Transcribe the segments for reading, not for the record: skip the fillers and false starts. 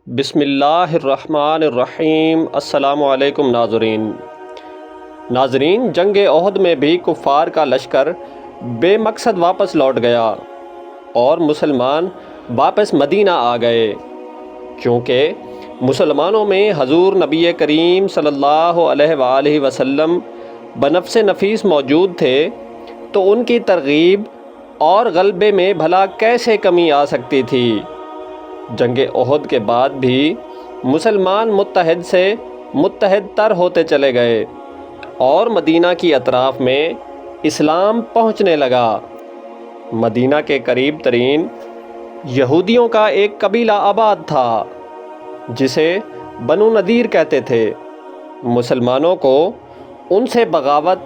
بسم اللہ الرحمن الرحیم۔ السلام علیکم ناظرین، جنگ احد میں بھی کفار کا لشکر بے مقصد واپس لوٹ گیا اور مسلمان واپس مدینہ آ گئے۔ کیونکہ مسلمانوں میں حضور نبی کریم صلی اللہ علیہ وآلہ وسلم بنفس نفیس موجود تھے، تو ان کی ترغیب اور غلبے میں بھلا کیسے کمی آ سکتی تھی۔ جنگ احد کے بعد بھی مسلمان متحد سے متحد تر ہوتے چلے گئے اور مدینہ کی اطراف میں اسلام پہنچنے لگا۔ مدینہ کے قریب ترین یہودیوں کا ایک قبیلہ آباد تھا جسے بنو نذیر کہتے تھے۔ مسلمانوں کو ان سے بغاوت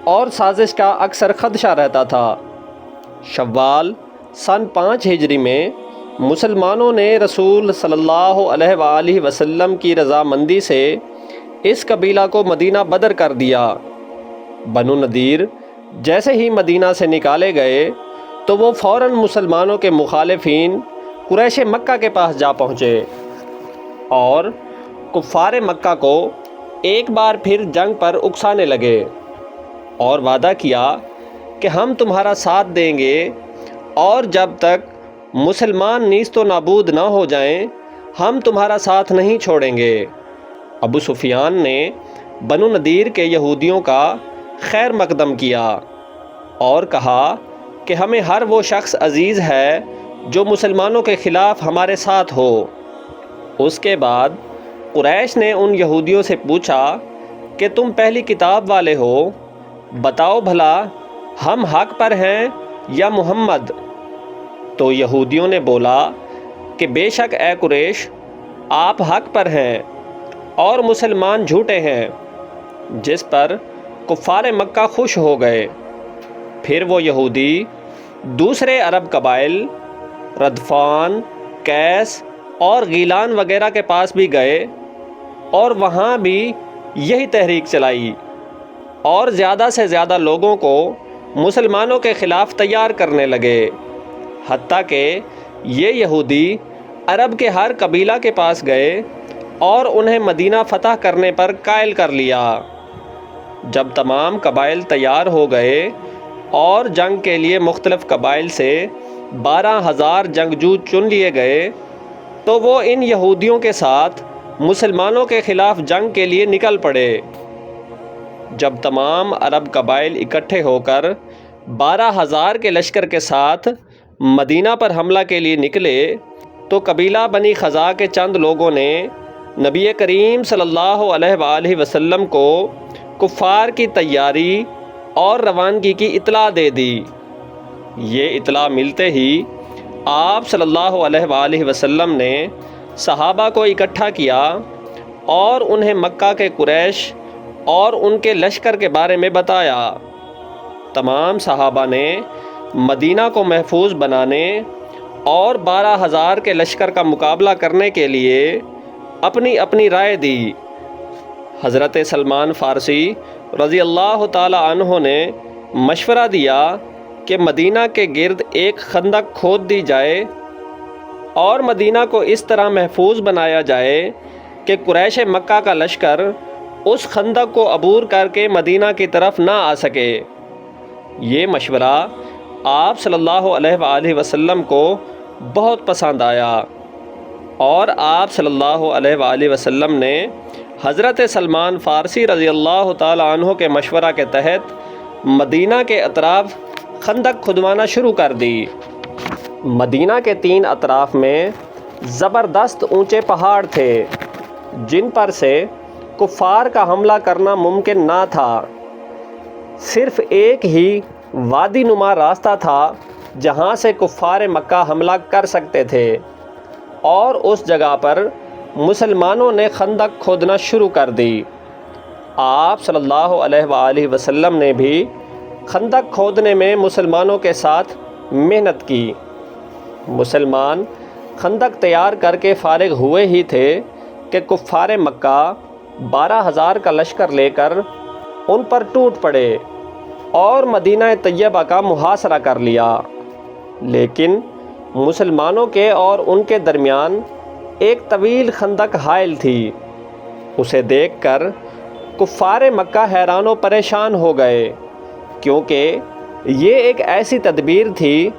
اور سازش کا اکثر خدشہ رہتا تھا۔ شوال سن 5 ہجری میں مسلمانوں نے رسول صلی اللہ علیہ وآلہ وسلم کی رضامندی سے اس قبیلہ کو مدینہ بدر کر دیا۔ بنو نذیر جیسے ہی مدینہ سے نکالے گئے تو وہ فوراً مسلمانوں کے مخالفین قریش مکہ کے پاس جا پہنچے اور کفار مکہ کو ایک بار پھر جنگ پر اکسانے لگے اور وعدہ کیا کہ ہم تمہارا ساتھ دیں گے اور جب تک مسلمان نیست و نابود نہ ہو جائیں ہم تمہارا ساتھ نہیں چھوڑیں گے۔ ابو سفیان نے بنو نذیر کے یہودیوں کا خیر مقدم کیا اور کہا کہ ہمیں ہر وہ شخص عزیز ہے جو مسلمانوں کے خلاف ہمارے ساتھ ہو۔ اس کے بعد قریش نے ان یہودیوں سے پوچھا کہ تم پہلی کتاب والے ہو، بتاؤ بھلا ہم حق پر ہیں یا محمد؟ تو یہودیوں نے بولا کہ بے شک اے قریش، آپ حق پر ہیں اور مسلمان جھوٹے ہیں، جس پر کفار مکہ خوش ہو گئے۔ پھر وہ یہودی دوسرے عرب قبائل ردفان، قیس اور غیلان وغیرہ کے پاس بھی گئے اور وہاں بھی یہی تحریک چلائی اور زیادہ سے زیادہ لوگوں کو مسلمانوں کے خلاف تیار کرنے لگے، حتیٰ کہ یہ یہودی عرب کے ہر قبیلہ کے پاس گئے اور انہیں مدینہ فتح کرنے پر قائل کر لیا۔ جب تمام قبائل تیار ہو گئے اور جنگ کے لیے مختلف قبائل سے 12,000 جنگجو چن لیے گئے تو وہ ان یہودیوں کے ساتھ مسلمانوں کے خلاف جنگ کے لیے نکل پڑے۔ جب تمام عرب قبائل اکٹھے ہو کر 12,000 کے لشکر کے ساتھ مدینہ پر حملہ کے لیے نکلے تو قبیلہ بنی خزاع کے چند لوگوں نے نبی کریم صلی اللہ علیہ وآلہ وسلم کو کفار کی تیاری اور روانگی کی اطلاع دے دی۔ یہ اطلاع ملتے ہی آپ صلی اللہ علیہ وآلہ وسلم نے صحابہ کو اکٹھا کیا اور انہیں مکہ کے قریش اور ان کے لشکر کے بارے میں بتایا۔ تمام صحابہ نے مدینہ کو محفوظ بنانے اور 12,000 کے لشکر کا مقابلہ کرنے کے لیے اپنی اپنی رائے دی۔ حضرت سلمان فارسی رضی اللہ تعالی عنہ نے مشورہ دیا کہ مدینہ کے گرد ایک خندق کھود دی جائے اور مدینہ کو اس طرح محفوظ بنایا جائے کہ قریش مکہ کا لشکر اس خندق کو عبور کر کے مدینہ کی طرف نہ آ سکے۔ یہ مشورہ آپ صلی اللہ علیہ وآلہ وسلم کو بہت پسند آیا اور آپ صلی اللہ علیہ وآلہ وسلم نے حضرت سلمان فارسی رضی اللہ تعالی عنہ کے مشورہ کے تحت مدینہ کے اطراف خندق کھدوانا شروع کر دی۔ مدینہ کے 3 اطراف میں زبردست اونچے پہاڑ تھے جن پر سے کفار کا حملہ کرنا ممکن نہ تھا۔ صرف ایک ہی وادی نما راستہ تھا جہاں سے کفار مکہ حملہ کر سکتے تھے اور اس جگہ پر مسلمانوں نے خندق کھودنا شروع کر دی۔ آپ صلی اللہ علیہ وآلہ وسلم نے بھی خندق کھودنے میں مسلمانوں کے ساتھ محنت کی۔ مسلمان خندق تیار کر کے فارغ ہوئے ہی تھے کہ کفار مکہ 12,000 کا لشکر لے کر ان پر ٹوٹ پڑے اور مدینہ طیبہ کا محاصرہ کر لیا۔ لیکن مسلمانوں کے اور ان کے درمیان ایک طویل خندق حائل تھی۔ اسے دیکھ کر کفار مکہ حیران و پریشان ہو گئے، کیونکہ یہ ایک ایسی تدبیر تھی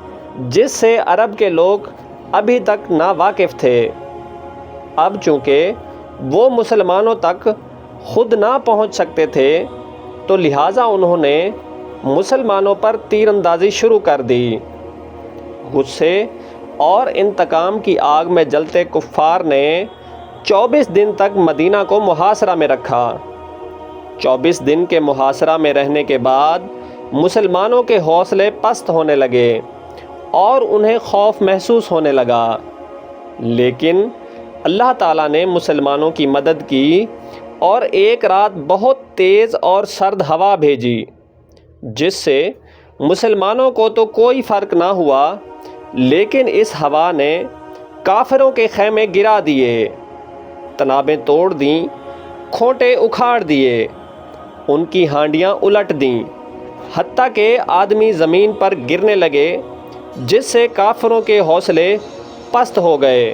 جس سے عرب کے لوگ ابھی تک ناواقف تھے۔ اب چونکہ وہ مسلمانوں تک خود نہ پہنچ سکتے تھے تو لہٰذا انہوں نے مسلمانوں پر تیر اندازی شروع کر دی۔ غصے اور انتقام کی آگ میں جلتے کفار نے 24 دن تک مدینہ کو محاصرہ میں رکھا۔ 24 دن کے محاصرہ میں رہنے کے بعد مسلمانوں کے حوصلے پست ہونے لگے اور انہیں خوف محسوس ہونے لگا، لیکن اللہ تعالیٰ نے مسلمانوں کی مدد کی اور ایک رات بہت تیز اور سرد ہوا بھیجی، جس سے مسلمانوں کو تو کوئی فرق نہ ہوا، لیکن اس ہوا نے کافروں کے خیمے گرا دیے، تنابیں توڑ دیں، کھوٹے اکھاڑ دیے، ان کی ہانڈیاں الٹ دیں، حتیٰ کہ آدمی زمین پر گرنے لگے، جس سے کافروں کے حوصلے پست ہو گئے۔